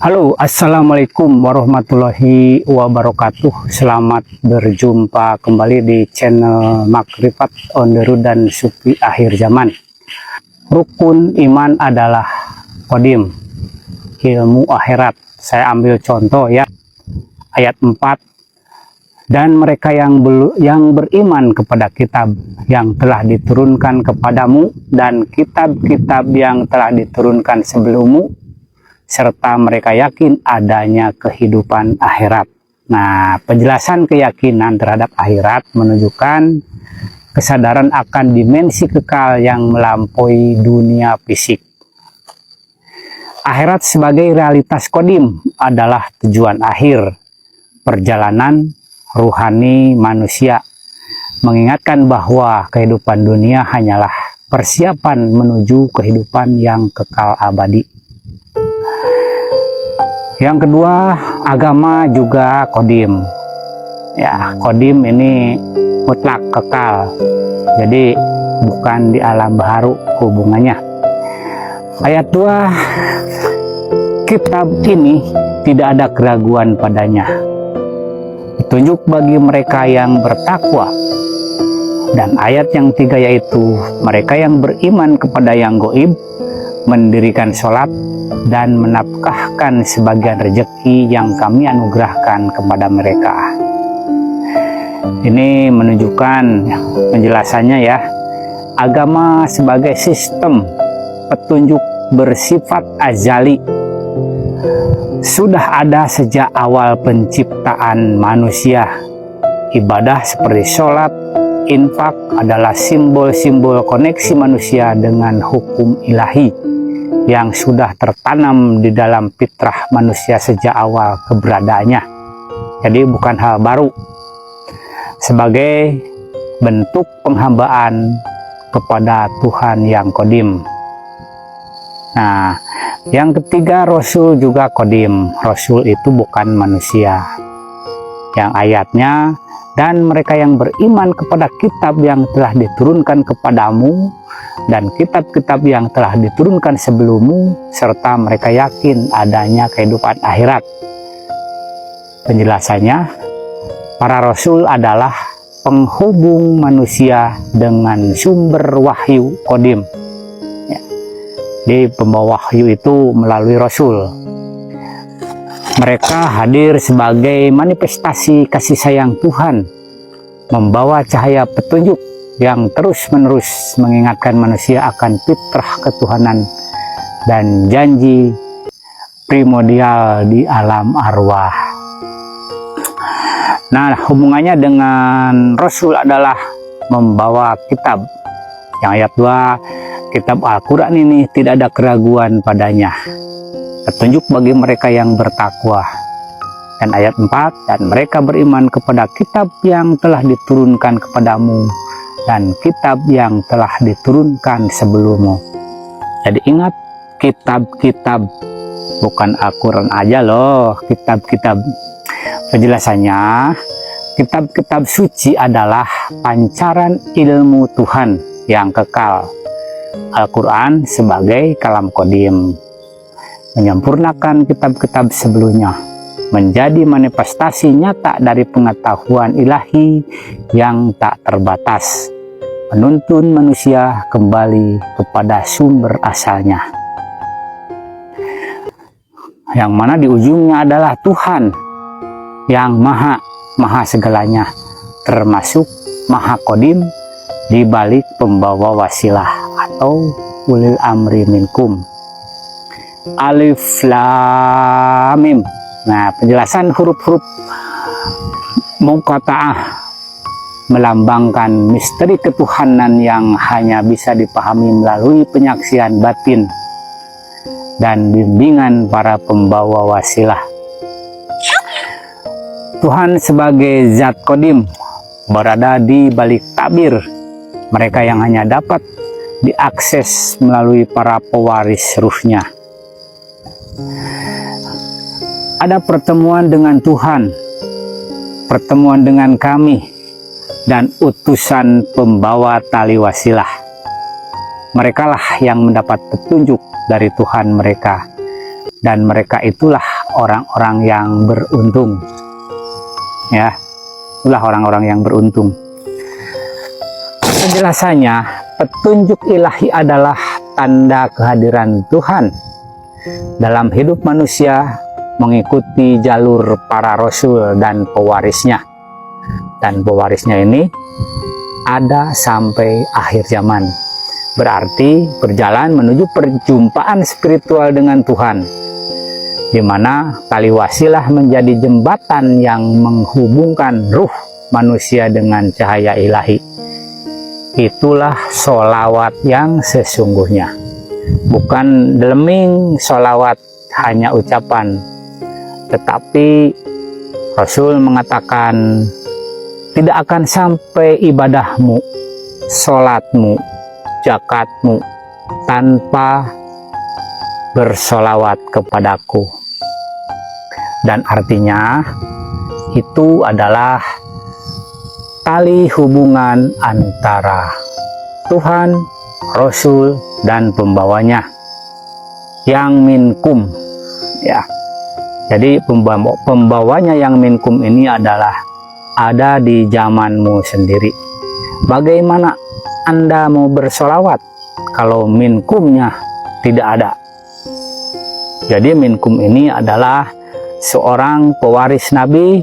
Halo, assalamualaikum warahmatullahi wabarakatuh. Selamat berjumpa kembali di channel Makrifat on the Road dan Sufi Akhir Zaman. Rukun iman adalah Qadim, ilmu akhirat. Saya ambil contoh ya, ayat 4. Dan mereka yang beriman kepada kitab yang telah diturunkan kepadamu dan kitab-kitab yang telah diturunkan sebelummu, serta mereka yakin adanya kehidupan akhirat. Nah, penjelasan keyakinan terhadap akhirat menunjukkan kesadaran akan dimensi kekal yang melampaui dunia fisik. Akhirat sebagai realitas qadim adalah tujuan akhir perjalanan ruhani manusia, mengingatkan bahwa kehidupan dunia hanyalah persiapan menuju kehidupan yang kekal abadi. Yang kedua, agama juga qadim. Ya, qadim ini mutlak kekal. Jadi bukan di alam baharu hubungannya. Ayat 2, kitab ini tidak ada keraguan padanya. Petunjuk bagi mereka yang bertakwa. Dan ayat yang 3 yaitu mereka yang beriman kepada yang gaib, mendirikan sholat dan menafkahkan sebagian rezeki yang kami anugerahkan kepada mereka. Ini menunjukkan penjelasannya ya, agama sebagai sistem petunjuk bersifat azali, sudah ada sejak awal penciptaan manusia. Ibadah seperti sholat, infak adalah simbol-simbol koneksi manusia dengan hukum ilahi yang sudah tertanam di dalam fitrah manusia sejak awal keberadaannya. Jadi bukan hal baru, sebagai bentuk penghambaan kepada Tuhan yang qadim. Nah, yang ketiga, Rasul juga qadim. Rasul itu bukan manusia. Yang ayatnya, dan mereka yang beriman kepada kitab yang telah diturunkan kepadamu dan kitab-kitab yang telah diturunkan sebelummu, serta mereka yakin adanya kehidupan akhirat. Penjelasannya, para Rasul adalah penghubung manusia dengan sumber wahyu qadim. Di pembawa wahyu itu melalui Rasul. Mereka hadir sebagai manifestasi kasih sayang Tuhan, membawa cahaya petunjuk yang terus-menerus mengingatkan manusia akan fitrah ketuhanan dan janji primordial di alam arwah. Nah, hubungannya dengan Rasul adalah membawa kitab. Yang ayat 2, kitab Al-Quran ini tidak ada keraguan padanya, petunjuk bagi mereka yang bertakwa. Dan ayat 4, dan mereka beriman kepada kitab yang telah diturunkan kepadamu dan kitab yang telah diturunkan sebelummu. Jadi ingat, kitab-kitab, bukan Al-Quran aja loh, kitab-kitab. Penjelasannya, kitab-kitab suci adalah pancaran ilmu Tuhan yang kekal. Al-Quran sebagai kalam qadim, menyempurnakan kitab-kitab sebelumnya, menjadi manifestasi nyata dari pengetahuan ilahi yang tak terbatas, menuntun manusia kembali kepada sumber asalnya, yang mana di ujungnya adalah Tuhan yang maha segalanya, termasuk maha qadim di balik pembawa wasilah atau ulil amri minkum. Alif Lam Mim. Nah, penjelasan huruf-huruf muqatta'ah melambangkan misteri ketuhanan yang hanya bisa dipahami melalui penyaksian batin dan bimbingan para pembawa wasilah. Tuhan sebagai zat qadim berada di balik tabir mereka yang hanya dapat diakses melalui para pewaris ruhnya. Ada pertemuan dengan Tuhan, pertemuan dengan kami, dan utusan pembawa tali wasilah. Merekalah yang mendapat petunjuk dari Tuhan mereka, dan mereka itulah orang-orang yang beruntung. Ya, itulah orang-orang yang beruntung. Penjelasannya, petunjuk ilahi adalah tanda kehadiran Tuhan dalam hidup manusia mengikuti jalur para rasul dan pewarisnya. Dan pewarisnya ini ada sampai akhir zaman. Berarti berjalan menuju perjumpaan spiritual dengan Tuhan, di mana tali wasilah menjadi jembatan yang menghubungkan ruh manusia dengan cahaya ilahi. Itulah sholawat yang sesungguhnya, bukan deleming sholawat hanya ucapan, tetapi Rasul mengatakan tidak akan sampai ibadahmu, sholatmu, zakatmu tanpa bersolawat kepadaku. Dan artinya itu adalah tali hubungan antara Tuhan, Rasul, dan pembawanya yang minkum. Ya, jadi pembawanya yang minkum ini adalah ada di zamanmu sendiri. Bagaimana Anda mau bersolawat kalau minkumnya tidak ada? Jadi minkum ini adalah seorang pewaris Nabi,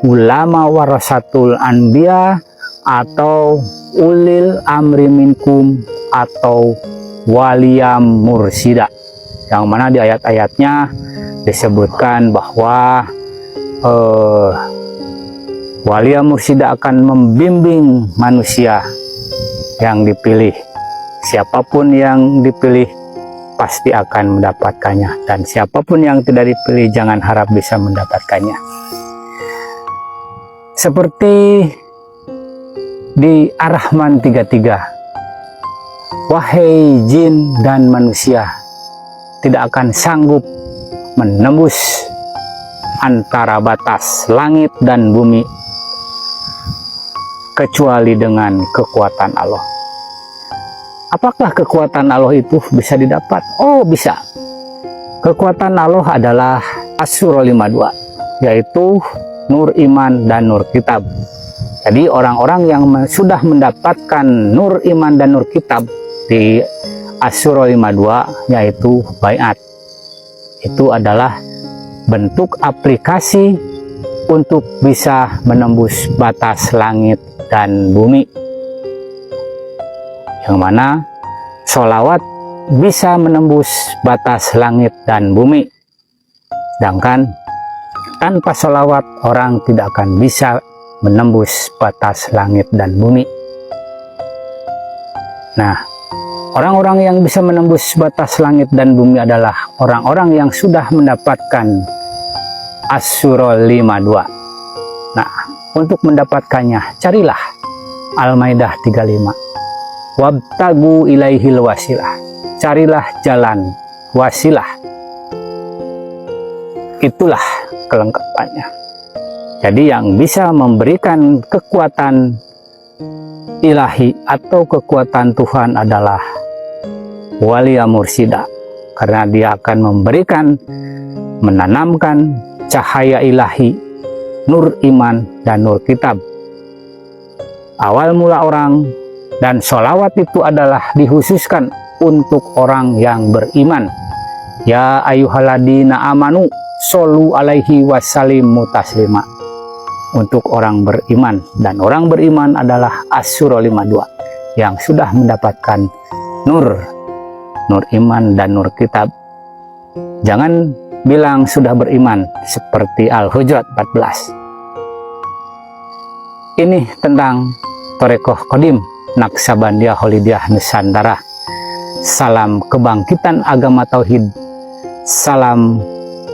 ulama warasatul anbiya, atau ulil amri minkum, atau waliyam mursida, yang mana di ayat-ayatnya disebutkan bahwa waliyam mursida akan membimbing manusia yang dipilih. Siapapun yang dipilih pasti akan mendapatkannya, dan siapapun yang tidak dipilih jangan harap bisa mendapatkannya. Seperti di Ar-Rahman 33, wahai jin dan manusia tidak akan sanggup menembus antara batas langit dan bumi kecuali dengan kekuatan Allah. Apakah kekuatan Allah itu bisa didapat? Oh, bisa. Kekuatan Allah adalah Asy-Syura 52, yaitu nur iman dan nur kitab. Jadi orang-orang yang sudah mendapatkan nur iman dan nur kitab di Asy-Syura 52, yaitu baiat. Itu adalah bentuk aplikasi untuk bisa menembus batas langit dan bumi, yang mana sholawat bisa menembus batas langit dan bumi. Sedangkan tanpa sholawat orang tidak akan bisa menembus batas langit dan bumi. Nah, orang-orang yang bisa menembus batas langit dan bumi adalah orang-orang yang sudah mendapatkan Asy-Syura 52. Nah, untuk mendapatkannya carilah Al-Maidah 35. Wabtagu ilaihil wasilah, carilah jalan wasilah. Itulah kelengkapannya. Jadi yang bisa memberikan kekuatan ilahi atau kekuatan Tuhan adalah waliyam mursida, karena dia akan memberikan, menanamkan cahaya ilahi, nur iman dan nur kitab. Awal mula orang dan sholawat itu adalah dikhususkan untuk orang yang beriman. Ya ayyuhalladzina amanu shollu alaihi wasallimu taslima. Untuk orang beriman, dan orang beriman adalah Asy-Syura 52 yang sudah mendapatkan nur iman dan nur kitab. Jangan bilang sudah beriman seperti Al-Hujurat 14. Ini tentang Thorekoh Qadim Naqsabandiyah Kholidiyah Nusantara. Salam kebangkitan agama tauhid, salam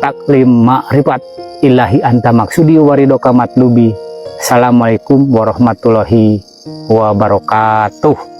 taklim makrifat ilahi anta maksudi waridoka matlubi. Assalamualaikum warahmatullahi wabarakatuh.